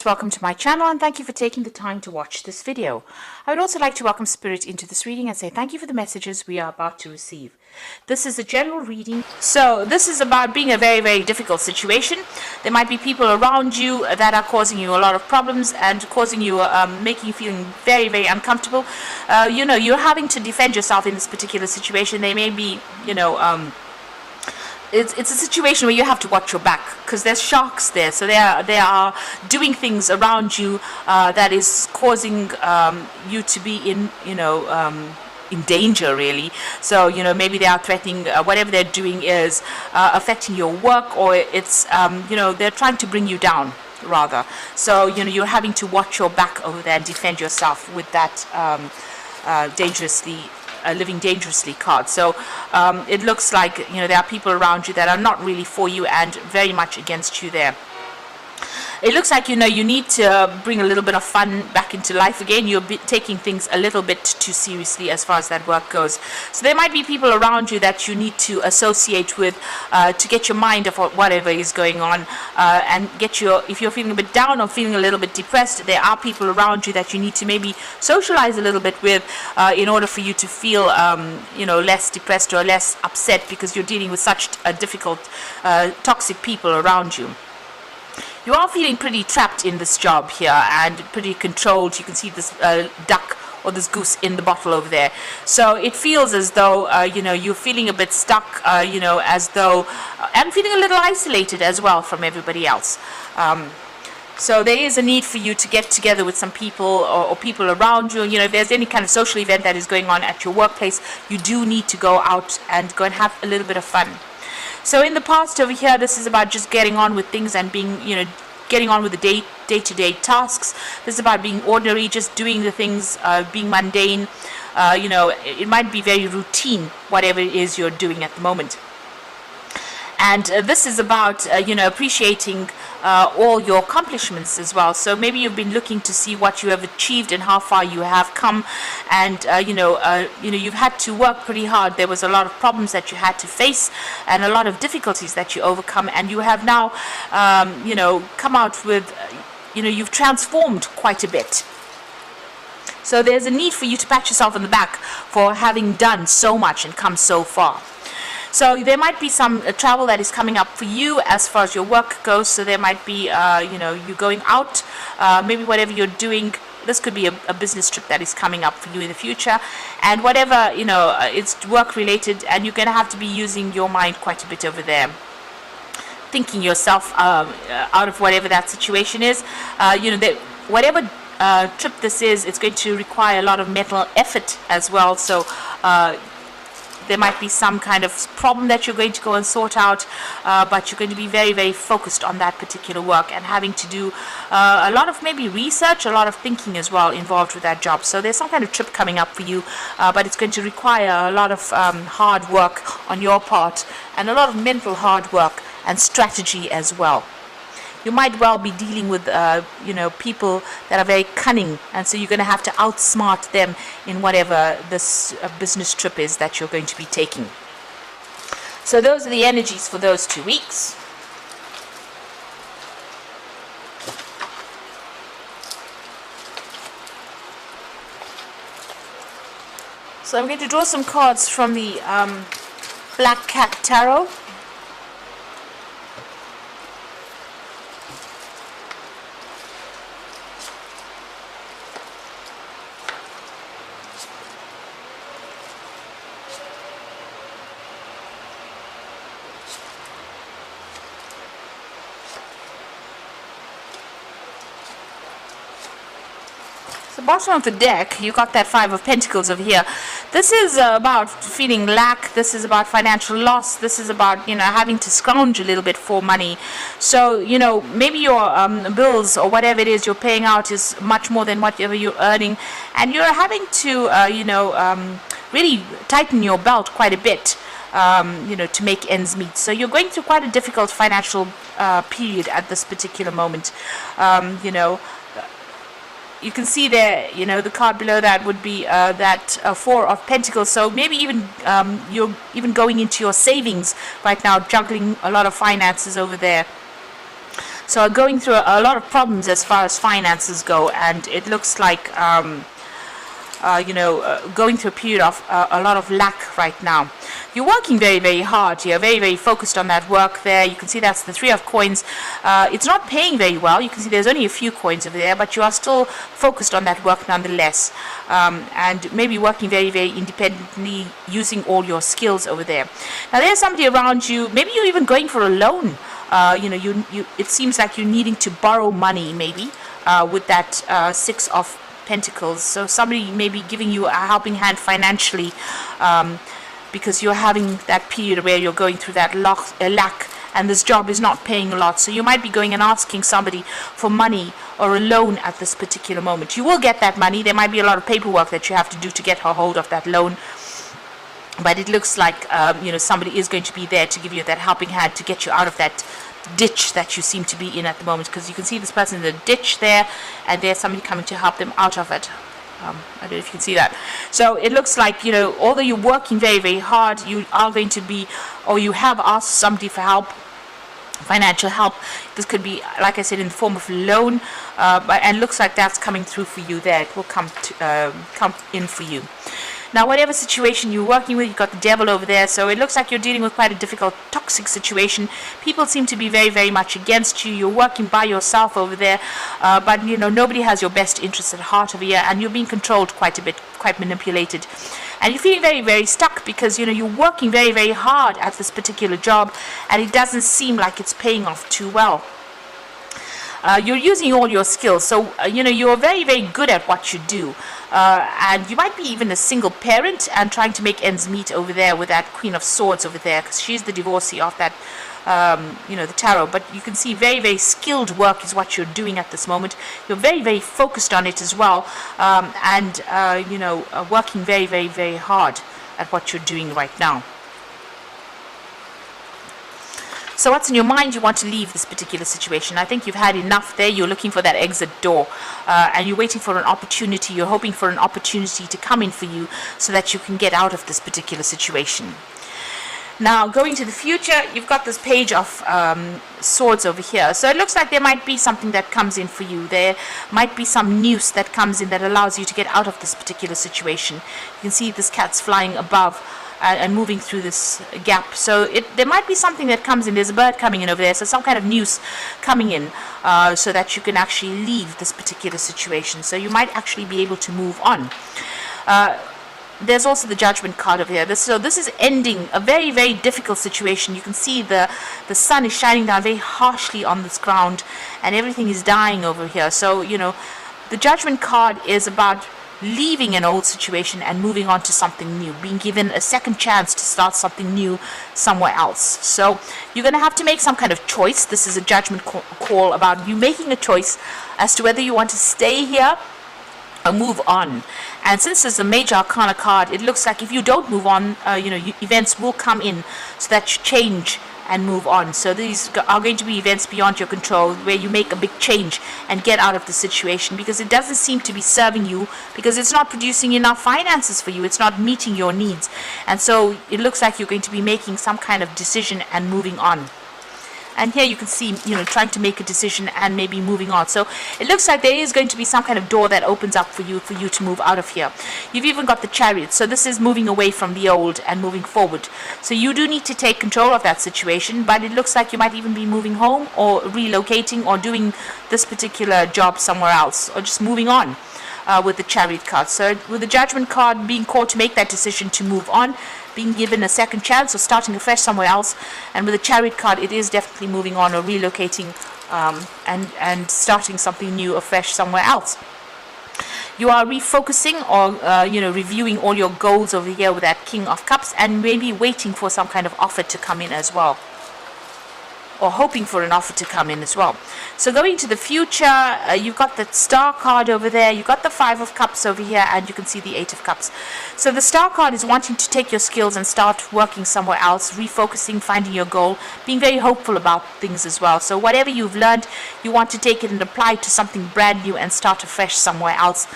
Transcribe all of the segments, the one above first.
Welcome to my channel and thank you for taking the time to watch this video. I would also like to welcome Spirit into this reading and say thank you for the messages we are about to receive. This is a general reading, so this is about being a very difficult situation. There might be people around you that are causing you a lot of problems and causing you, making you feeling very uncomfortable. You're having to defend yourself in this particular situation. They may be, it's a situation where you have to watch your back because there's sharks there, so they are doing things around you that is causing you to be in danger, really. So maybe they are threatening, whatever they're doing is affecting your work, or it's they're trying to bring you down rather. So you're having to watch your back over there and defend yourself with that living dangerously card. So it looks like there are people around you that are not really for you and very much against you there. It looks like you need to bring a little bit of fun back into life again. You're taking things a little bit too seriously as far as that work goes. So there might be people around you that you need to associate with to get your mind off whatever is going on, and if you're feeling a bit down or feeling a little bit depressed, there are people around you that you need to maybe socialize a little bit with in order for you to feel less depressed or less upset, because you're dealing with such difficult toxic people around you. You are feeling pretty trapped in this job here and pretty controlled. You can see this duck or this goose in the bottle over there. So it feels as though you're feeling a bit stuck, as though and feeling a little isolated as well from everybody else. So there is a need for you to get together with some people or people around you. If there's any kind of social event that is going on at your workplace, you do need to go out and go and have a little bit of fun. So in the past over here, this is about just getting on with things and being, getting on with the day-to-day tasks. This is about being ordinary, just doing the things, being mundane. It might be very routine, whatever it is you're doing at the moment. And this is about, appreciating all your accomplishments as well. So maybe you've been looking to see what you have achieved and how far you have come. And, you've had to work pretty hard. There was a lot of problems that you had to face and a lot of difficulties that you overcome. And you have now, come out with, you've transformed quite a bit. So there's a need for you to pat yourself on the back for having done so much and come so far. So there might be some travel that is coming up for you as far as your work goes. So there might be, you going out, maybe whatever you're doing. This could be a business trip that is coming up for you in the future. And whatever, it's work related, and you're going to have to be using your mind quite a bit over there. Thinking yourself out of whatever that situation is. Whatever trip this is, it's going to require a lot of mental effort as well. So there might be some kind of problem that you're going to go and sort out, but you're going to be very focused on that particular work and having to do a lot of maybe research, a lot of thinking as well involved with that job. So there's some kind of trip coming up for you, but it's going to require a lot of hard work on your part and a lot of mental hard work and strategy as well. You might well be dealing with, people that are very cunning, and so you're going to have to outsmart them in whatever this business trip is that you're going to be taking. So those are the energies for those 2 weeks. So I'm going to draw some cards from the Black Cat Tarot. The bottom of the deck, you got that Five of Pentacles over here. This is about feeling lack. This is about financial loss. This is about having to scrounge a little bit for money. So maybe your bills or whatever it is you're paying out is much more than whatever you're earning, and you're having to really tighten your belt quite a bit. To make ends meet. So you're going through quite a difficult financial period at this particular moment. You can see there, the card below that would be that Four of Pentacles. So maybe even you're even going into your savings right now, juggling a lot of finances over there. So are going through a lot of problems as far as finances go, and it looks like going through a period of a lot of lack right now. You're working very, very hard. You're very, very focused on that work there. You can see that's the 3 of coins. It's not paying very well. You can see there's only a few coins over there, but you are still focused on that work nonetheless. And maybe working very, very independently, using all your skills over there. Now there's somebody around you. Maybe you're even going for a loan. It seems like you're needing to borrow money, maybe, with that 6 of Pentacles. So somebody may be giving you a helping hand financially, because you're having that period where you're going through that lack, and this job is not paying a lot. So you might be going and asking somebody for money or a loan at this particular moment. You will get that money. There might be a lot of paperwork that you have to do to get a hold of that loan. But it looks like somebody is going to be there to give you that helping hand to get you out of that ditch that you seem to be in at the moment, because you can see this person in the ditch there, and there's somebody coming to help them out of it. I don't know if you can see that. So it looks like, although you're working very, very hard, you are going to be, or you have asked somebody for help, financial help. This could be, like I said, in the form of loan, and looks like that's coming through for you there. It will come in for you. Now, whatever situation you're working with, you've got the devil over there, so it looks like you're dealing with quite a difficult, toxic situation. People seem to be very, very much against you. You're working by yourself over there, but, nobody has your best interests at heart over here, and you're being controlled quite a bit, quite manipulated. And you're feeling very, very stuck because, you're working very, very hard at this particular job, and it doesn't seem like it's paying off too well. You're using all your skills, so you're very, very good at what you do, and you might be even a single parent and trying to make ends meet over there with that Queen of Swords over there, because she's the divorcee of that the tarot. But you can see very, very skilled work is what you're doing at this moment. You're very, very focused on it as well, and working very, very, very hard at what you're doing right now. So what's in your mind? You want to leave this particular situation. I think you've had enough there. You're looking for that exit door, and you're waiting for an opportunity. You're hoping for an opportunity to come in for you so that you can get out of this particular situation. Now, going to the future, you've got this Page of Swords over here. So it looks like there might be something that comes in for you. There might be some news that comes in that allows you to get out of this particular situation. You can see this cat's flying above and moving through this gap. So there might be something that comes in. There's a bird coming in over there, so some kind of news coming in, so that you can actually leave this particular situation. So you might actually be able to move on. There's also the Judgment card over here. So this is ending a very, very difficult situation. You can see the sun is shining down very harshly on this ground, and everything is dying over here. So the Judgment card is about leaving an old situation and moving on to something new, being given a second chance to start something new somewhere else. So you're going to have to make some kind of choice. This is a judgment call about you making a choice as to whether you want to stay here or move on. And since it's a Major Arcana card, it looks like if you don't move on, events will come in so that you change and move on. So these are going to be events beyond your control, where you make a big change and get out of the situation, because it doesn't seem to be serving you, because it's not producing enough finances for you. It's not meeting your needs. And so it looks like you're going to be making some kind of decision and moving on. And here you can see, trying to make a decision and maybe moving on. So it looks like there is going to be some kind of door that opens up for you to move out of here. You've even got the Chariot. So this is moving away from the old and moving forward. So you do need to take control of that situation, but it looks like you might even be moving home or relocating or doing this particular job somewhere else, or just moving on. With the Chariot card. So with the Judgment card being called to make that decision to move on, being given a second chance or starting afresh somewhere else, and with the Chariot card it is definitely moving on or relocating, and starting something new afresh somewhere else. You are refocusing or reviewing all your goals over here with that King of Cups, and maybe waiting for some kind of offer to come in as well, or hoping for an offer to come in as well. So going to the future, you've got the Star card over there, you've got the 5 of Cups over here, and you can see the 8 of Cups. So the Star card is wanting to take your skills and start working somewhere else, refocusing, finding your goal, being very hopeful about things as well. So whatever you've learned, you want to take it and apply it to something brand new and start afresh somewhere else,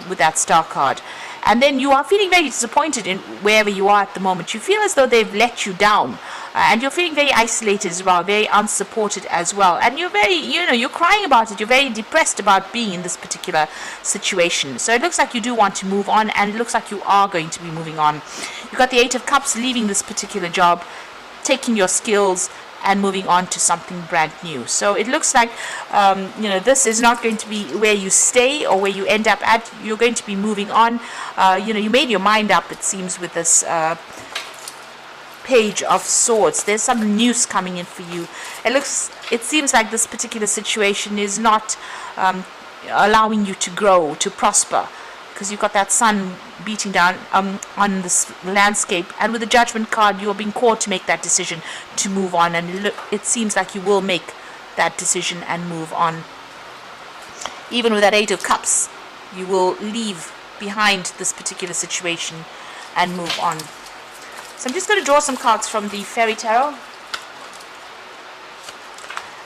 with that Star card. and then you are feeling very disappointed in wherever you are at the moment. You feel as though they've let you down, and you're feeling very isolated as well, very unsupported as well, and you're very, you're crying about it. You're very depressed about being in this particular situation. So it looks like you do want to move on, and it looks like you are going to be moving on. You've got the Eight of Cups, leaving this particular job, taking your skills and moving on to something brand new. So it looks like this is not going to be where you stay or where you end up at. You're going to be moving on. You made your mind up, it seems, with this Page of Swords. There's some news coming in for you. It seems like this particular situation is not allowing you to grow, to prosper, because you've got that sun beating down on this landscape, and with the Judgment card, you're being called to make that decision to move on, and it seems like you will make that decision and move on. Even with that Eight of Cups, you will leave behind this particular situation and move on. So I'm just going to draw some cards from the Fairy Tarot.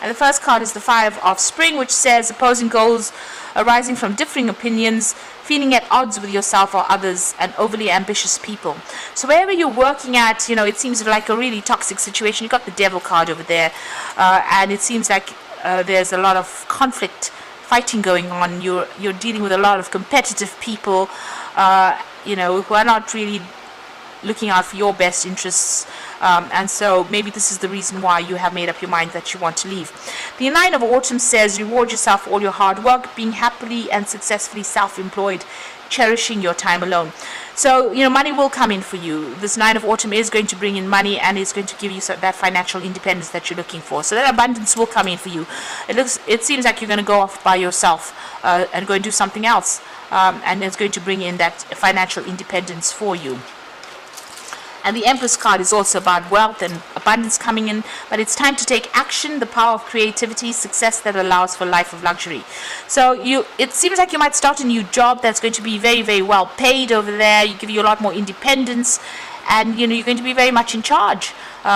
And the first card is the Five of Spring, which says opposing goals arising from differing opinions, feeling at odds with yourself or others, and overly ambitious people. So wherever you're working at, it seems like a really toxic situation. You've got the Devil card over there, and it seems like there's a lot of conflict, fighting going on. You're dealing with a lot of competitive people, who are not really looking out for your best interests, and so maybe this is the reason why you have made up your mind that you want to leave. The Nine of Autumn says reward yourself for all your hard work, being happily and successfully self-employed, cherishing your time alone. So money will come in for you. This Nine of Autumn is going to bring in money, and it's going to give you that financial independence that you're looking for. So that abundance will come in for you. It seems like you're going to go off by yourself and go and do something else, and it's going to bring in that financial independence for you. And the Empress card is also about wealth and abundance coming in, but it's time to take action, the power of creativity, success that allows for a life of luxury. So it seems like you might start a new job that's going to be very, very well paid over there. You give you a lot more independence, and you're going to be very much in charge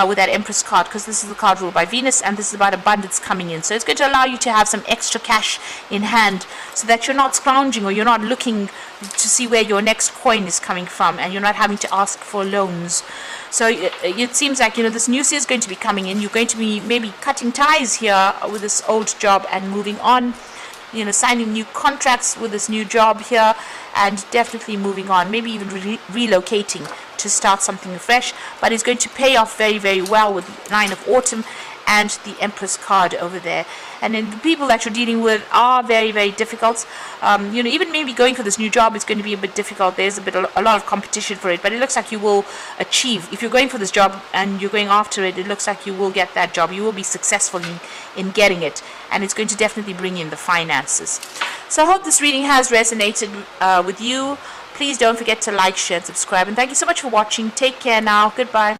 with that Empress card, because this is the card ruled by Venus, and this is about abundance coming in. So it's going to allow you to have some extra cash in hand, so that you're not scrounging, or you're not looking to see where your next coin is coming from, and you're not having to ask for loans. So it seems like this news is going to be coming in. You're going to be maybe cutting ties here with this old job and moving on, signing new contracts with this new job here, and definitely moving on, maybe even relocating to start something fresh. But it's going to pay off very, very well with the Nine of Autumn and the Empress card over there. And then the people that you're dealing with are very, very difficult. Even maybe going for this new job is going to be a bit difficult. There's a lot of competition for it, but it looks like you will achieve. If you're going for this job and you're going after it, it looks like you will get that job. You will be successful in getting it, and it's going to definitely bring in the finances. So I hope this reading has resonated with you. Please don't forget to like, share, and subscribe. And thank you so much for watching. Take care now. Goodbye.